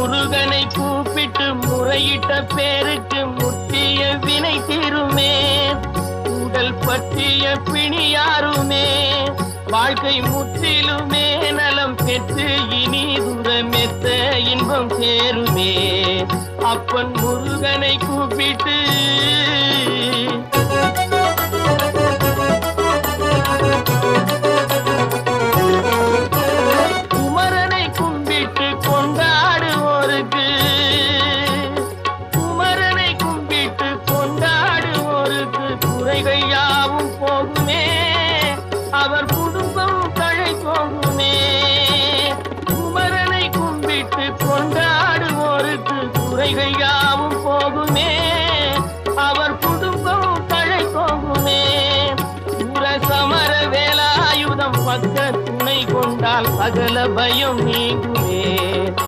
முருகனை கூப்பிட்டு முறையிட்ட பேருக்கு முற்றிய வினை தீருமே. உடல் பற்றிய பிணியாருமே வாழ்க்கை முற்றிலுமே நலம் பெற்று இனி தூரமெத்த இன்பம் சேருமே. அப்பன் முருகனை கூப்பிட்டு குமரனை கும்பிட்டு கொண்டாடுவோருக்கு குமரனை கும்பிட்டு கொண்டாடுவோருக்கு குறைகள் யாவும் போகுமே. அவர் குடும்பம் தழை போகுமே. குமரனை கும்பிட்டு கொண்டாடுவோருக்கு குறைகள் யாவும் போகுமே. அவர் குடும்பம் தழை போகுமே. சமர வேலாயுதம் பக்க துணை கொண்டால் சகல பயம் நீங்கும்.